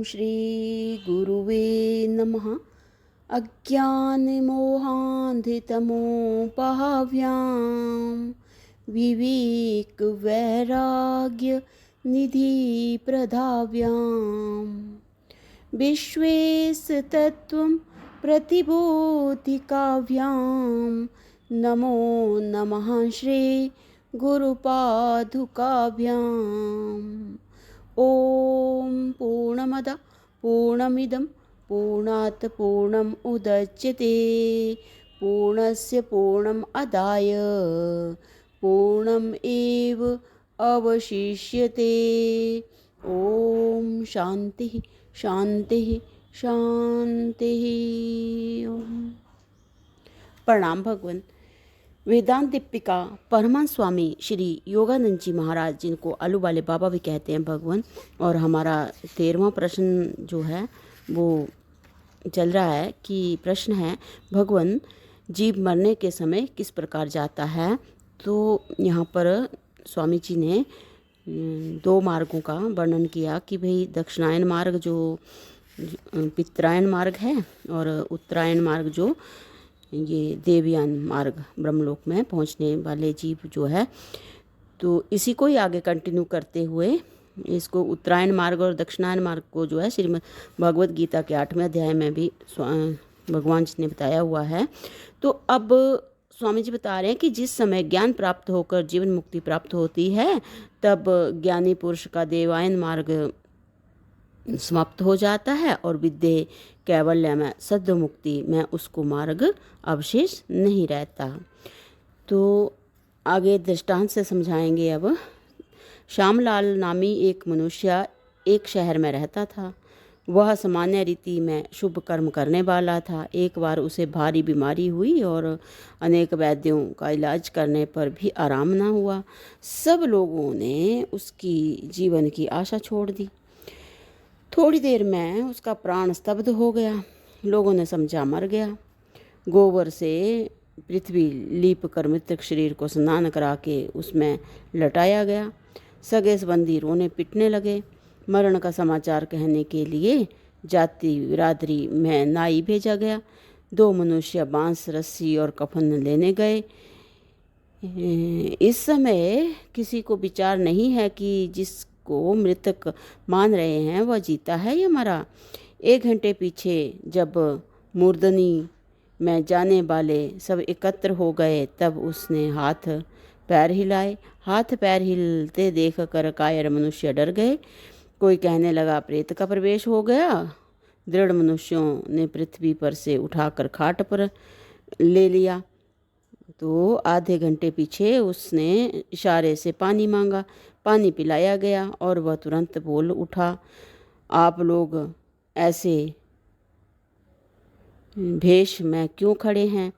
श्रीगुरुवे नमः। अज्ञानमोहान्धितमोपहाव्यां विवेकवैराग्यनिधिप्रदाव्यां विश्वेशतत्त्वं प्रतिबोधिकाव्यां नमो नमः श्रीगुरुपादुकाभ्याम्। ॐ पूर्णमदः पूर्णमिदं पूर्णात् पूर्णम् उदच्यते पूर्णस्य पूर्णम् आदाय पूर्णम् एव अवशिष्यते। ॐ शान्तिः शान्तिः शान्तिः। प्रणाम भगवान। वेदांत दीपिका परमहंस स्वामी श्री योगानंद जी महाराज, जिनको आलू वाले बाबा भी कहते हैं भगवान। और हमारा 13वां प्रश्न जो है वो चल रहा है कि प्रश्न है, भगवान जीव मरने के समय किस प्रकार जाता है। तो यहाँ पर स्वामी जी ने 2 मार्गों का वर्णन किया कि भाई दक्षिणायन मार्ग जो पितरायन मार्ग है और उत्तरायण मार्ग जो ये देवयान मार्ग ब्रह्मलोक में पहुंचने वाले जीव जो है। तो इसी को ही आगे कंटिन्यू करते हुए इसको उत्तरायण मार्ग और दक्षिणायन मार्ग को जो है श्रीमद् भगवद गीता के 8वें अध्याय में भी भगवान जी ने बताया हुआ है। तो अब स्वामी जी बता रहे हैं कि जिस समय ज्ञान प्राप्त होकर जीवन मुक्ति प्राप्त होती है तब ज्ञानी पुरुष का देवायन मार्ग समाप्त हो जाता है और विद्या कैवल्य में सद्ध मुक्ति में उसको मार्ग अवशेष नहीं रहता। तो आगे दृष्टांत से समझाएंगे। अब श्यामलाल नामी एक मनुष्य एक शहर में रहता था। वह सामान्य रीति में शुभ कर्म करने वाला था। एक बार उसे भारी बीमारी हुई और अनेक वैद्यों का इलाज करने पर भी आराम न हुआ। सब लोगों ने उसकी जीवन की आशा छोड़ दी। थोड़ी देर में उसका प्राण स्तब्ध हो गया। लोगों ने समझा मर गया। गोबर से पृथ्वी लीप कर मृतक शरीर को स्नान करा के उसमें लटाया गया। सगे संबंधी रोने पिटने लगे। मरण का समाचार कहने के लिए जाति बिरादरी में नाई भेजा गया। 2 मनुष्य बांस रस्सी और कफन लेने गए। इस समय किसी को विचार नहीं है कि जिसको मृतक मान रहे हैं वह जीता है या मरा। 1 घंटे पीछे जब मूर्धनी में जाने वाले सब एकत्र हो गए तब उसने हाथ पैर हिलाए। हाथ पैर हिलते देख कर कायर मनुष्य डर गए। कोई कहने लगा प्रेत का प्रवेश हो गया। दृढ़ मनुष्यों ने पृथ्वी पर से उठाकर खाट पर ले लिया। तो आधे घंटे पीछे उसने इशारे से पानी मांगा। पानी पिलाया गया और वह तुरंत बोल उठा, आप लोग ऐसे भेष में क्यों खड़े हैं।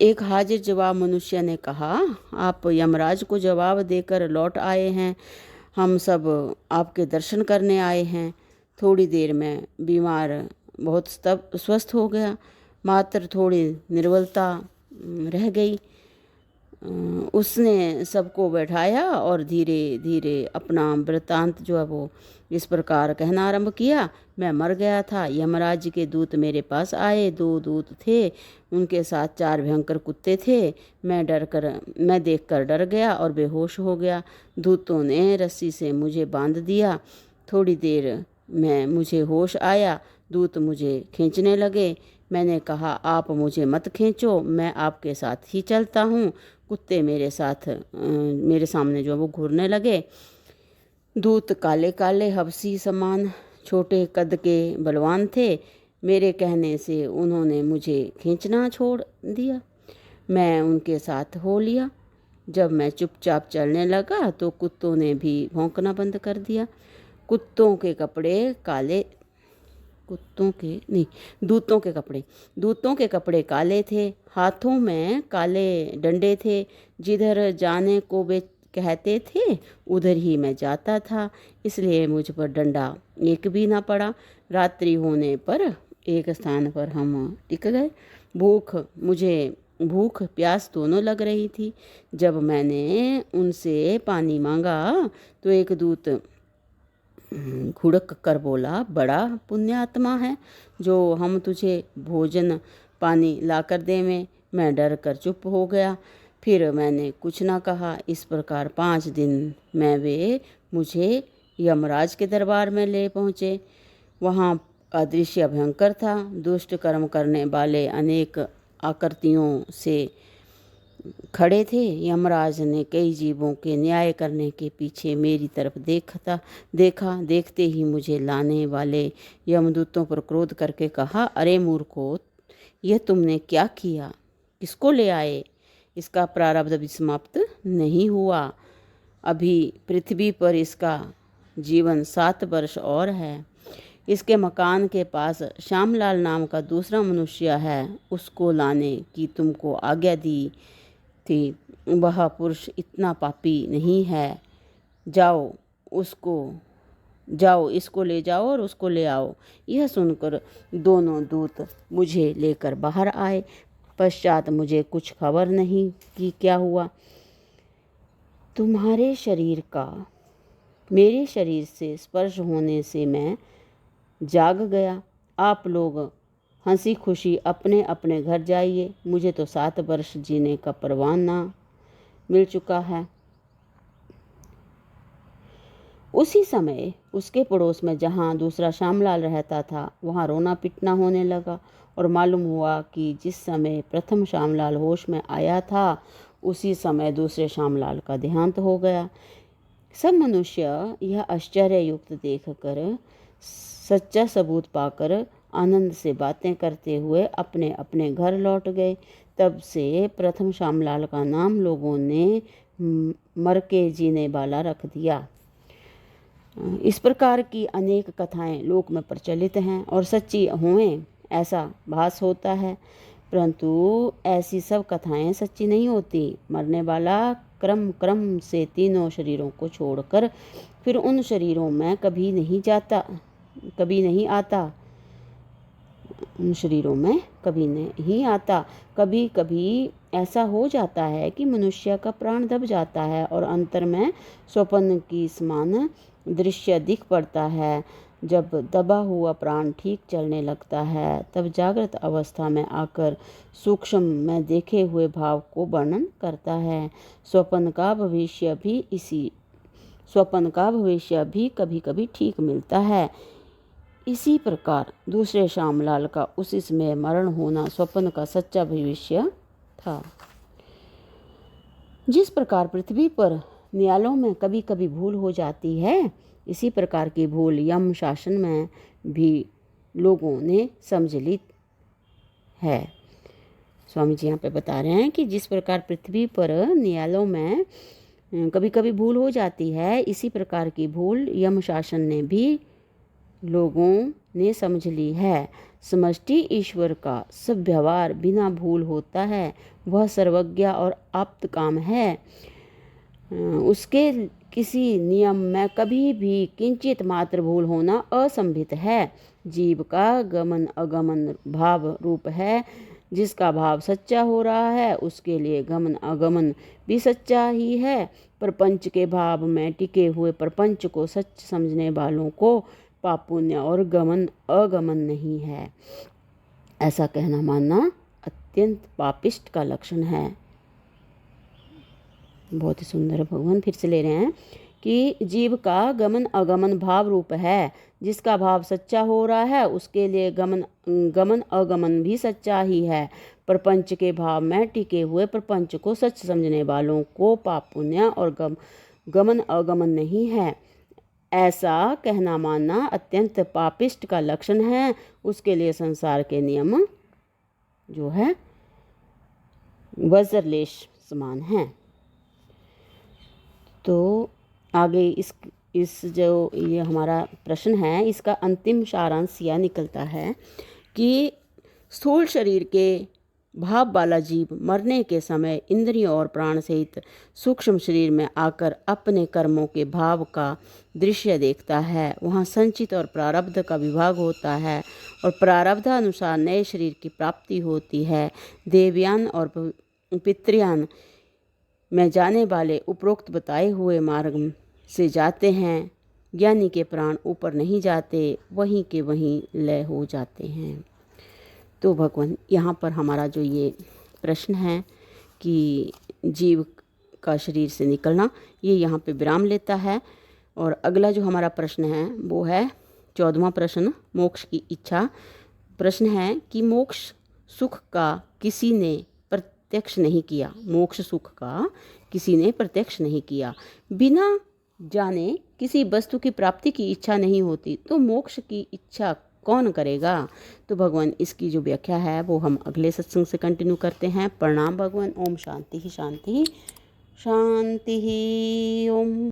एक हाजिर जवाब मनुष्य ने कहा, आप यमराज को जवाब देकर लौट आए हैं। हम सब आपके दर्शन करने आए हैं। थोड़ी देर में बीमार बहुत स्वस्थ हो गया। मात्र थोड़ी निर्बलता रह गई। उसने सबको बैठाया और धीरे धीरे अपना वृत्तांत जो है वो इस प्रकार कहना आरंभ किया। मैं मर गया था। यमराज के दूत मेरे पास आए। 2 दूत थे, उनके साथ 4 भयंकर कुत्ते थे। मैं देखकर डर गया और बेहोश हो गया। दूतों ने रस्सी से मुझे बांध दिया। थोड़ी देर में मुझे होश आया। दूत मुझे खींचने लगे। मैंने कहा, आप मुझे मत खींचो, मैं आपके साथ ही चलता हूँ। कुत्ते मेरे सामने जो वो घूरने लगे। दूत काले काले हबसी समान छोटे कद के बलवान थे। मेरे कहने से उन्होंने मुझे खींचना छोड़ दिया। मैं उनके साथ हो लिया। जब मैं चुपचाप चलने लगा तो कुत्तों ने भी भौंकना बंद कर दिया। दूतों के कपड़े काले थे। हाथों में काले डंडे थे। जिधर जाने को वे कहते थे उधर ही मैं जाता था, इसलिए मुझ पर डंडा एक भी ना पड़ा। रात्रि होने पर एक स्थान पर हम टिक गए। मुझे भूख प्यास दोनों लग रही थी। जब मैंने उनसे पानी मांगा तो एक दूत घुड़क कर बोला, बड़ा पुण्यात्मा है जो हम तुझे भोजन पानी लाकर देवें। मैं डर कर चुप हो गया। फिर मैंने कुछ ना कहा। इस प्रकार 5 दिन में वे मुझे यमराज के दरबार में ले पहुँचे। वहाँ अदृश्य भयंकर था। दुष्ट कर्म करने वाले अनेक आकृतियों से खड़े थे। यमराज ने कई जीवों के न्याय करने के पीछे मेरी तरफ देखा। देखते ही मुझे लाने वाले यमदूतों पर क्रोध करके कहा, अरे मूर्खो, यह तुमने क्या किया? किसको ले आए? इसका प्रारब्ध अभी समाप्त नहीं हुआ। अभी पृथ्वी पर इसका जीवन 7 वर्ष और है। इसके मकान के पास श्यामलाल नाम का दूसरा मनुष्य है। उसको लाने की तुमको आज्ञा दी थी। वह पुरुष इतना पापी नहीं है। जाओ इसको ले जाओ और उसको ले आओ। यह सुनकर दोनों दूत मुझे लेकर बाहर आए। पश्चात मुझे कुछ खबर नहीं कि क्या हुआ। तुम्हारे शरीर का मेरे शरीर से स्पर्श होने से मैं जाग गया। आप लोग हंसी खुशी अपने अपने घर जाइए। मुझे तो 7 वर्ष जीने का परवाना मिल चुका है। उसी समय उसके पड़ोस में जहाँ दूसरा श्यामलाल रहता था, वहाँ रोना पिटना होने लगा और मालूम हुआ कि जिस समय प्रथम श्यामलाल होश में आया था, उसी समय दूसरे श्यामलाल का देहांत हो गया। सब मनुष्य यह आश्चर्ययुक्त देखकर, सच्चा सबूत पाकर आनंद से बातें करते हुए अपने अपने घर लौट गए। तब से प्रथम श्यामलाल का नाम लोगों ने मर के जीने वाला रख दिया। इस प्रकार की अनेक कथाएं लोक में प्रचलित हैं और सच्ची हों ऐसा भास होता है, परंतु ऐसी सब कथाएं सच्ची नहीं होती। मरने वाला क्रम क्रम से तीनों शरीरों को छोड़कर फिर उन शरीरों में कभी नहीं आता। कभी कभी ऐसा हो जाता है कि मनुष्य का प्राण दब जाता है और अंतर में स्वप्न की समान दृश्य दिख पड़ता है। जब दबा हुआ प्राण ठीक चलने लगता है, तब जागृत अवस्था में आकर सूक्ष्म में देखे हुए भाव को वर्णन करता है। स्वप्न का भविष्य भी कभी कभी ठीक मिलता है। इसी प्रकार दूसरे श्यामलाल का उसी समय मरण होना स्वप्न का सच्चा भविष्य था। जिस प्रकार पृथ्वी पर न्यायालयों में कभी कभी भूल हो जाती है, इसी प्रकार की भूल यम शासन में भी लोगों ने समझ ली है। स्वामी जी यहाँ पे बता रहे हैं कि जिस प्रकार पृथ्वी पर न्यायालयों में कभी कभी भूल हो जाती है, इसी प्रकार की भूल यम शासन ने भी लोगों ने समझ ली है। समष्टि ईश्वर का सब व्यवहार बिना भूल होता है। वह सर्वज्ञ और आप्त काम है। उसके किसी नियम में कभी भी किंचित मात्र भूल होना असंभित है। जीव का गमन अगमन भाव रूप है। जिसका भाव सच्चा हो रहा है, उसके लिए गमन अगमन भी सच्चा ही है। प्रपंच के भाव में टिके हुए प्रपंच को सच समझने वालों को पाप पुण्य और गमन अगमन नहीं है। ऐसा कहना मानना अत्यंत पापिष्ट का लक्षण है। बहुत ही सुंदर भगवान फिर से ले रहे हैं कि जीव का गमन अगमन भाव रूप है। जिसका भाव सच्चा हो रहा है, उसके लिए गमन अगमन भी सच्चा ही है। प्रपंच के भाव में टिके हुए प्रपंच को सच समझने वालों को पाप पुण्य और गमन अगमन नहीं है। ऐसा कहना मानना अत्यंत पापिष्ट का लक्षण है। उसके लिए संसार के नियम जो है वज्रलेश समान हैं। तो आगे इस जो ये हमारा प्रश्न है, इसका अंतिम सारांश यह निकलता है कि स्थूल शरीर के भाव वाला जीव मरने के समय इंद्रियों और प्राण सहित सूक्ष्म शरीर में आकर अपने कर्मों के भाव का दृश्य देखता है। वहाँ संचित और प्रारब्ध का विभाग होता है और प्रारब्ध अनुसार नए शरीर की प्राप्ति होती है। देवयान और पितृयान में जाने वाले उपरोक्त बताए हुए मार्ग से जाते हैं। ज्ञानी के प्राण ऊपर नहीं जाते, वहीं के वहीं लय हो जाते हैं। तो भगवान यहाँ पर हमारा जो ये प्रश्न है कि जीव का शरीर से निकलना, ये यहाँ पे विराम लेता है। और अगला जो हमारा प्रश्न है वो है 14वां प्रश्न, मोक्ष की इच्छा। प्रश्न है कि मोक्ष सुख का किसी ने प्रत्यक्ष नहीं किया, मोक्ष सुख का किसी ने प्रत्यक्ष नहीं किया। बिना जाने किसी वस्तु की प्राप्ति की इच्छा नहीं होती, तो मोक्ष की इच्छा कौन करेगा। तो भगवान इसकी जो व्याख्या है वो हम अगले सत्संग से कंटिन्यू करते हैं। प्रणाम भगवान। ओम शांति ही शांति ही शांति ही। ओम।